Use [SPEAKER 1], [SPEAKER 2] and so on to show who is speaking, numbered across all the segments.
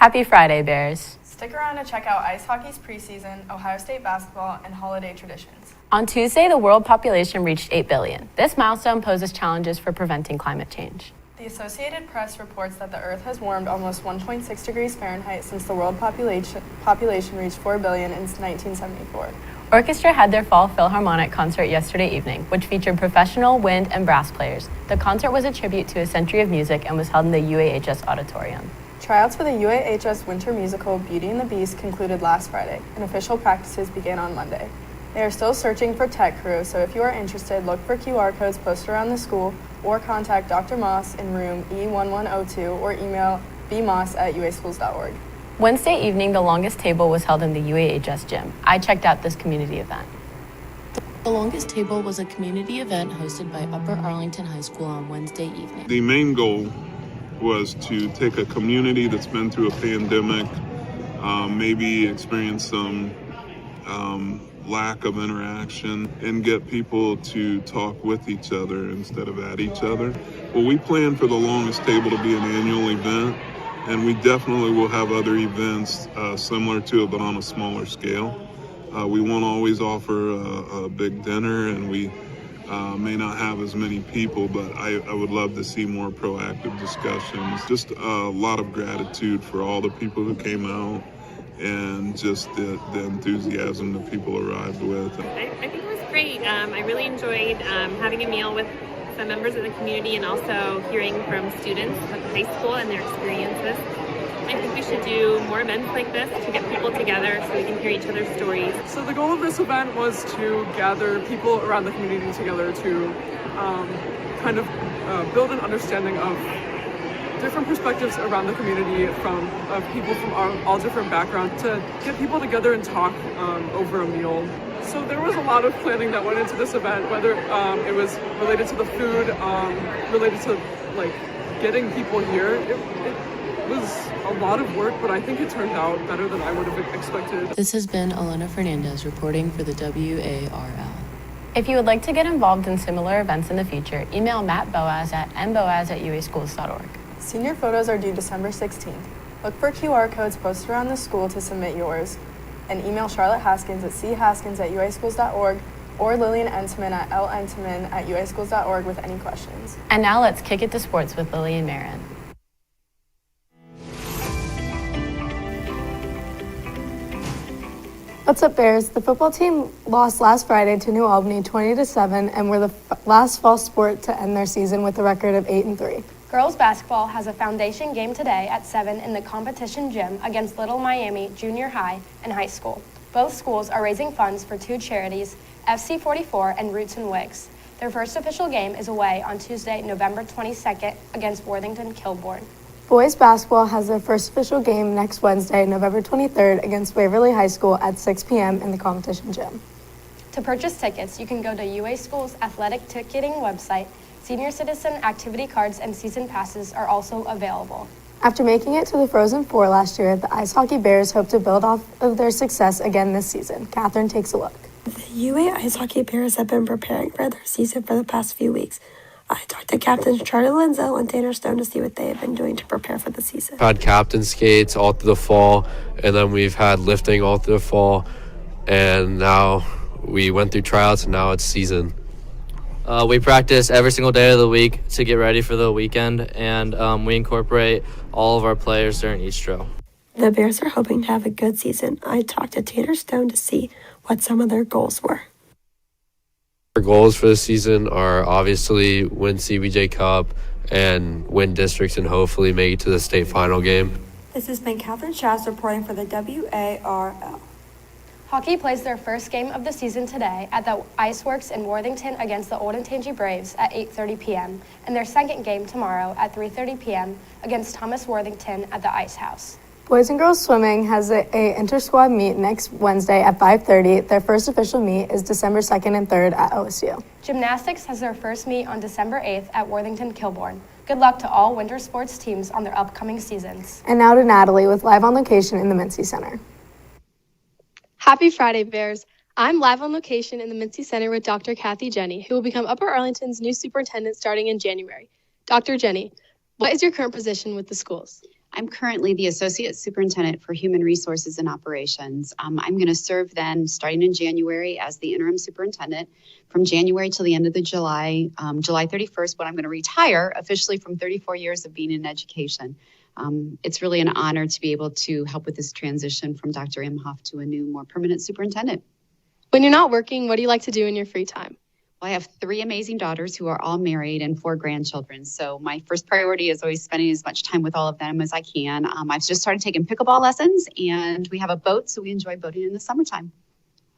[SPEAKER 1] Happy Friday, Bears.
[SPEAKER 2] Stick around to check out ice hockey's preseason, Ohio State basketball, and holiday traditions.
[SPEAKER 1] On Tuesday, the world population reached 8 billion. This milestone poses challenges for preventing climate change.
[SPEAKER 2] The Associated Press reports that the Earth has warmed almost 1.6 degrees Fahrenheit since the world population reached 4 billion in 1974.
[SPEAKER 1] Orchestra had their Fall Philharmonic concert yesterday evening, which featured professional wind and brass players. The concert was a tribute to a century of music and was held in the UAHS auditorium.
[SPEAKER 2] Tryouts for the UAHS winter musical Beauty and the Beast concluded last Friday, and official practices began on Monday. They are still searching for tech crew, so if you are interested, look for QR codes posted around the school or contact Dr. Moss in room E1102 or email bmoss@uaschools.org.
[SPEAKER 1] Wednesday evening, the longest table was held in the UAHS gym. I checked out this community event.
[SPEAKER 3] The longest table was a community event hosted by Upper Arlington High School on Wednesday evening.
[SPEAKER 4] The main goal was to take a community that's been through a pandemic, maybe experience some lack of interaction, and get people to talk with each other instead of at each other. Well, we plan for the longest table to be an annual event, and we definitely will have other events similar to it, but on a smaller scale. We won't always offer a big dinner, and we may not have as many people, but I would love to see more proactive discussions. Just a lot of gratitude for all the people who came out and just the enthusiasm that people arrived with.
[SPEAKER 5] I think it was great. I really enjoyed having a meal with some members of the community and also hearing from students at the high school and their experiences. I think we should do more events like this to get people together so we can hear each other's stories.
[SPEAKER 6] So the goal of this event was to gather people around the community together to build an understanding of different perspectives around the community of people from all different backgrounds, to get people together and talk over a meal. So there was a lot of planning that went into this event, whether it was related to the food, related to getting people here. It was a lot of work, but I think it turned out better than I would have expected.
[SPEAKER 3] This has been Elena Fernandez reporting for the WARL.
[SPEAKER 1] If you would like to get involved in similar events in the future, email Matt Boaz at mboaz@uaschools.org.
[SPEAKER 2] Senior photos are due December 16th. Look for QR codes posted around the school to submit yours, and email Charlotte Haskins at chaskins@uaschools.org or Lillian Entman at lentman@uaschools.org with any questions.
[SPEAKER 1] And now let's kick it to sports with Lily and Marin.
[SPEAKER 7] What's up, Bears? The football team lost last Friday to New Albany 20-7 and were the last fall sport to end their season with a record of 8-3.
[SPEAKER 8] Girls basketball has a foundation game today at 7 in the competition gym against Little Miami Junior High and High School. Both schools are raising funds for two charities, FC 44 and Roots and Wigs. Their first official game is away on Tuesday, November 22nd against Worthington Kilbourne.
[SPEAKER 7] Boys basketball has their first official game next Wednesday, November 23rd against Waverly High School at 6 p.m. in the competition gym.
[SPEAKER 8] To purchase tickets, you can go to UA School's athletic ticketing website. Senior citizen activity cards and season passes are also available.
[SPEAKER 7] After making it to the Frozen Four last year, the Ice Hockey Bears hope to build off of their success again this season. Catherine takes a look.
[SPEAKER 9] The UA Ice Hockey Bears have been preparing for their season for the past few weeks. I talked to captains Charlie Lenzel and Tanner Stone to see what they have been doing to prepare for the season.
[SPEAKER 10] Had captain skates all through the fall, and then we've had lifting all through the fall, and now we went through tryouts, and now it's season.
[SPEAKER 11] We practice every single day of the week to get ready for the weekend, and we incorporate all of our players during each drill.
[SPEAKER 9] The Bears are hoping to have a good season. I talked to Tanner Stone to see what some of their goals were.
[SPEAKER 10] Our goals for the season are obviously win CBJ Cup and win districts and hopefully make it to the state final game.
[SPEAKER 9] This has been Catherine Schaus reporting for the WARL.
[SPEAKER 8] Hockey plays their first game of the season today at the Iceworks in Worthington against the Olentangy Braves at 8:30 p.m. and their second game tomorrow at 3:30 p.m. against Thomas Worthington at the Ice House.
[SPEAKER 7] Boys and girls swimming has a inter-squad meet next Wednesday at 5:30. Their first official meet is December 2nd and 3rd at OSU.
[SPEAKER 8] Gymnastics has their first meet on December 8th at Worthington Kilbourne. Good luck to all winter sports teams on their upcoming seasons.
[SPEAKER 7] And now to Natalie with live on location in the Mincy Center.
[SPEAKER 12] Happy Friday, Bears. I'm live on location in the Mincy Center with Dr. Kathy Jenny, who will become Upper Arlington's new superintendent starting in January. Dr. Jenny, what is your current position with the schools?
[SPEAKER 13] I'm currently the Associate Superintendent for Human Resources and Operations. I'm going to serve then starting in January as the interim superintendent from January till the end of the July 31st, when I'm going to retire officially from 34 years of being in education. It's really an honor to be able to help with this transition from Dr. Imhoff to a new, more permanent superintendent.
[SPEAKER 12] When you're not working, what do you like to do in your free time?
[SPEAKER 13] Well, I have 3 amazing daughters who are all married and 4 grandchildren. So my first priority is always spending as much time with all of them as I can. I've just started taking pickleball lessons, and we have a boat, so we enjoy boating in the summertime.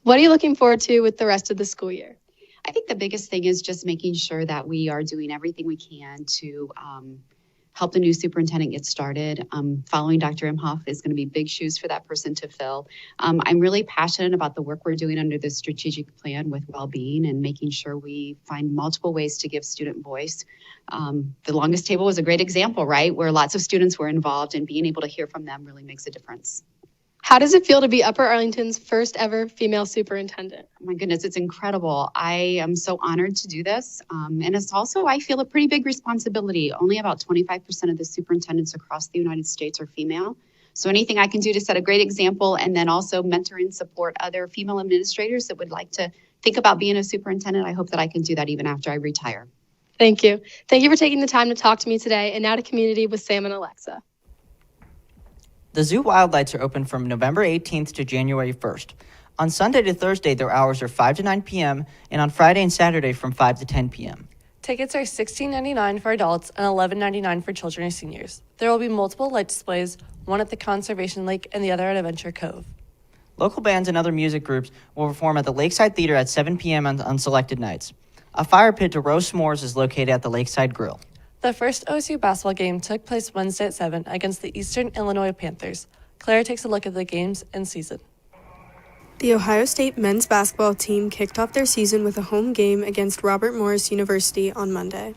[SPEAKER 12] What are you looking forward to with the rest of the school year?
[SPEAKER 13] I think the biggest thing is just making sure that we are doing everything we can to help the new superintendent get started. Following Dr. Imhoff is going to be big shoes for that person to fill. I'm really passionate about the work we're doing under the strategic plan with well-being and making sure we find multiple ways to give student voice. The longest table was a great example, right? Where lots of students were involved, and being able to hear from them really makes a difference.
[SPEAKER 12] How does it feel to be Upper Arlington's first ever female superintendent?
[SPEAKER 13] Oh my goodness, it's incredible. I am so honored to do this. And it's also, I feel, a pretty big responsibility. Only about 25% of the superintendents across the United States are female. So anything I can do to set a great example, and then also mentor and support other female administrators that would like to think about being a superintendent, I hope that I can do that even after I retire.
[SPEAKER 12] Thank you. Thank you for taking the time to talk to me today. And now to community with Sam and Alexa.
[SPEAKER 14] The zoo wild lights are open from November 18th to January 1st. On Sunday to Thursday, their hours are 5 to 9 p.m., and on Friday and Saturday from 5 to 10 p.m.
[SPEAKER 15] Tickets are $16.99 for adults and $11.99 for children or seniors. There will be multiple light displays, one at the Conservation Lake and the other at Adventure Cove.
[SPEAKER 14] Local bands and other music groups will perform at the Lakeside Theater at 7 p.m. on selected nights. A fire pit to roast s'mores is located at the Lakeside Grill.
[SPEAKER 15] The first OSU basketball game took place Wednesday at 7 against the Eastern Illinois Panthers. Clara takes a look at the games and season.
[SPEAKER 2] The Ohio State men's basketball team kicked off their season with a home game against Robert Morris University on Monday.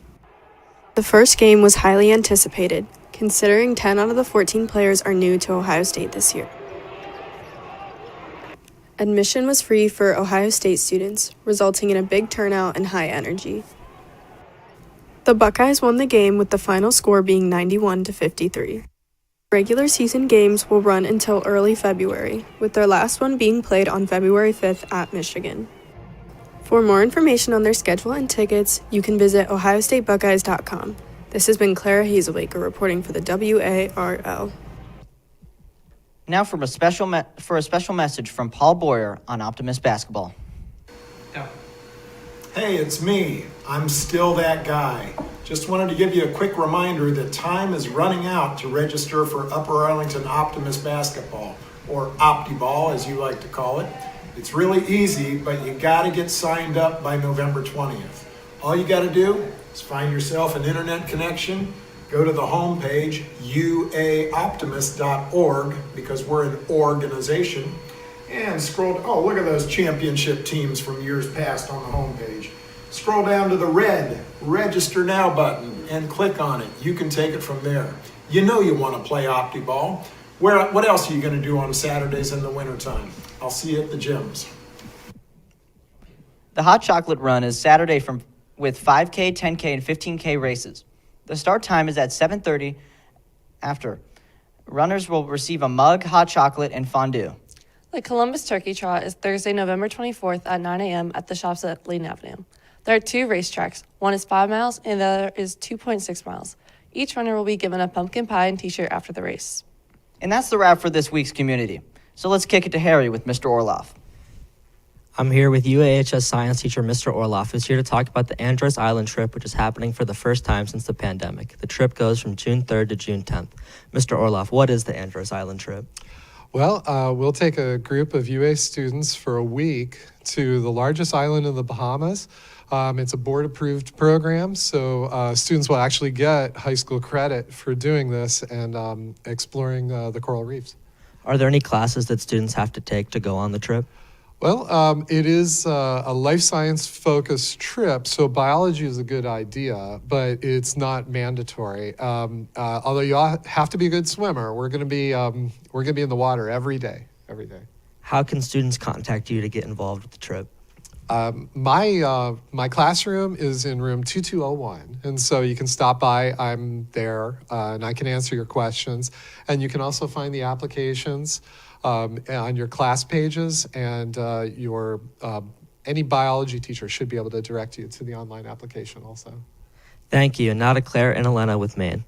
[SPEAKER 2] The first game was highly anticipated, considering 10 out of the 14 players are new to Ohio State this year. Admission was free for Ohio State students, resulting in a big turnout and high energy. The Buckeyes won the game with the final score being 91-53. Regular season games will run until early February, with their last one being played on February 5th at Michigan. For more information on their schedule and tickets, you can visit ohiostatebuckeyes.com. This has been Clara Hazelbaker reporting for the WARL.
[SPEAKER 14] Now for a special message from Paul Boyer on Optimist Basketball.
[SPEAKER 16] Hey, it's me. I'm still that guy. Just wanted to give you a quick reminder that time is running out to register for Upper Arlington Optimist Basketball, or OptiBall as you like to call it. It's really easy, but you gotta get signed up by November 20th. All you gotta do is find yourself an internet connection, go to the homepage, uaoptimist.org, because we're an organization, and scroll, oh, look at those championship teams from years past on the homepage. Scroll down to the red Register Now button and click on it. You can take it from there. You know you want to play OptiBall. What else are you going to do on Saturdays in the wintertime? I'll see you at the gyms.
[SPEAKER 14] The Hot Chocolate Run is Saturday with 5K, 10K, and 15K races. The start time is at 7:30. After, runners will receive a mug, hot chocolate, and fondue.
[SPEAKER 15] The Columbus Turkey Trot is Thursday, November 24th at 9 a.m. at the shops at Layton Avenue. There are 2 racetracks. One is 5 miles and the other is 2.6 miles. Each runner will be given a pumpkin pie and t-shirt after the race.
[SPEAKER 14] And that's the wrap for this week's community. So let's kick it to Harry with Mr. Orloff.
[SPEAKER 17] I'm here with UAHS science teacher Mr. Orloff, who's here to talk about the Andros Island trip, which is happening for the first time since the pandemic. The trip goes from June 3rd to June 10th. Mr. Orloff, what is the Andros Island trip?
[SPEAKER 18] Well, we'll take a group of UA students for a week to the largest island in the Bahamas. It's a board-approved program, so students will actually get high school credit for doing this and exploring the coral reefs.
[SPEAKER 17] Are there any classes that students have to take to go on the trip?
[SPEAKER 18] Well, it is a life science focused trip, so biology is a good idea, but it's not mandatory. Although you have to be a good swimmer, we're going to be in the water every day.
[SPEAKER 17] How can students contact you to get involved with the trip?
[SPEAKER 18] My classroom is in room 2201, and so you can stop by. I'm there, and I can answer your questions. And you can also find the applications on your class pages, and any biology teacher should be able to direct you to the online application also.
[SPEAKER 17] Thank you. And now to Claire and Elena with Maine.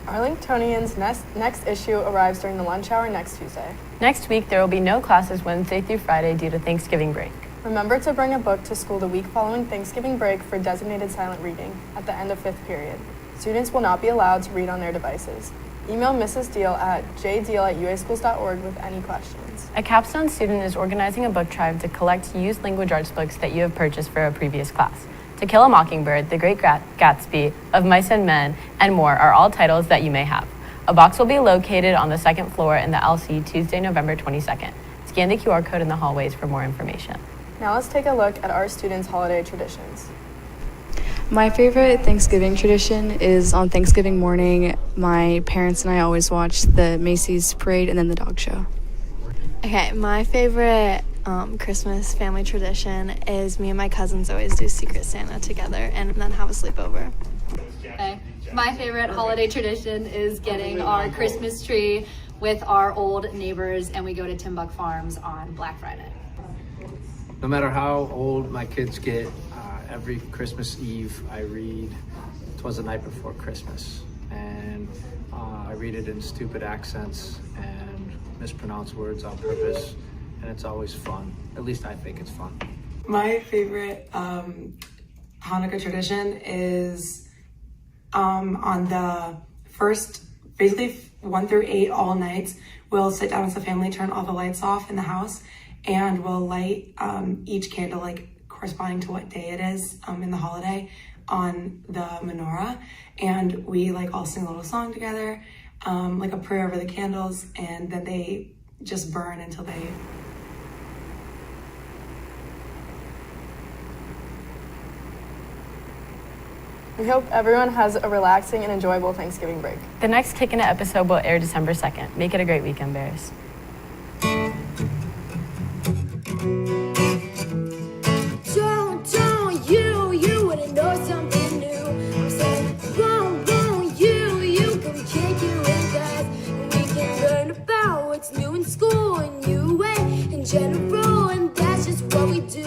[SPEAKER 2] Arlingtonians' next issue arrives during the lunch hour next Tuesday.
[SPEAKER 1] Next week, there will be no classes Wednesday through Friday due to Thanksgiving break.
[SPEAKER 2] Remember to bring a book to school the week following Thanksgiving break for designated silent reading at the end of 5th period. Students will not be allowed to read on their devices. Email Mrs. Deal at jdeal@uaschools.org with any questions.
[SPEAKER 1] A capstone student is organizing a book drive to collect used language arts books that you have purchased for a previous class. To Kill a Mockingbird, The Great Gatsby, Of Mice and Men, and more are all titles that you may have. A box will be located on the second floor in the LC Tuesday, November 22nd. Scan the QR code in the hallways for more information.
[SPEAKER 2] Now let's take a look at our students' holiday traditions.
[SPEAKER 19] My favorite Thanksgiving tradition is on Thanksgiving morning, my parents and I always watch the Macy's parade and then the dog show.
[SPEAKER 20] Okay, my favorite Christmas family tradition is me and my cousins always do Secret Santa together and then have a sleepover.
[SPEAKER 21] Okay. My favorite holiday tradition is getting our Christmas tree with our old neighbors, and we go to Timbuk Farms on Black Friday.
[SPEAKER 22] No matter how old my kids get, every Christmas Eve I read "'Twas the Night Before Christmas," and I read it in stupid accents and mispronounce words on purpose, and it's always fun. At least I think it's fun.
[SPEAKER 23] My favorite Hanukkah tradition is on the first, basically 1 through 8 all nights, we'll sit down as a family, turn all the lights off in the house, and we'll light each candle like corresponding to what day it is in the holiday on the menorah, and we like all sing a little song together, like a prayer over the candles, and then they just burn until they...
[SPEAKER 2] We hope everyone has a relaxing and enjoyable Thanksgiving break.
[SPEAKER 1] The next Kickin' episode will air December 2nd. Make it a great weekend, Bears.
[SPEAKER 24] You wanna know something new? I'm saying, you come kick it with us. And we can learn about what's new in school, a new way in general, and that's just what we do.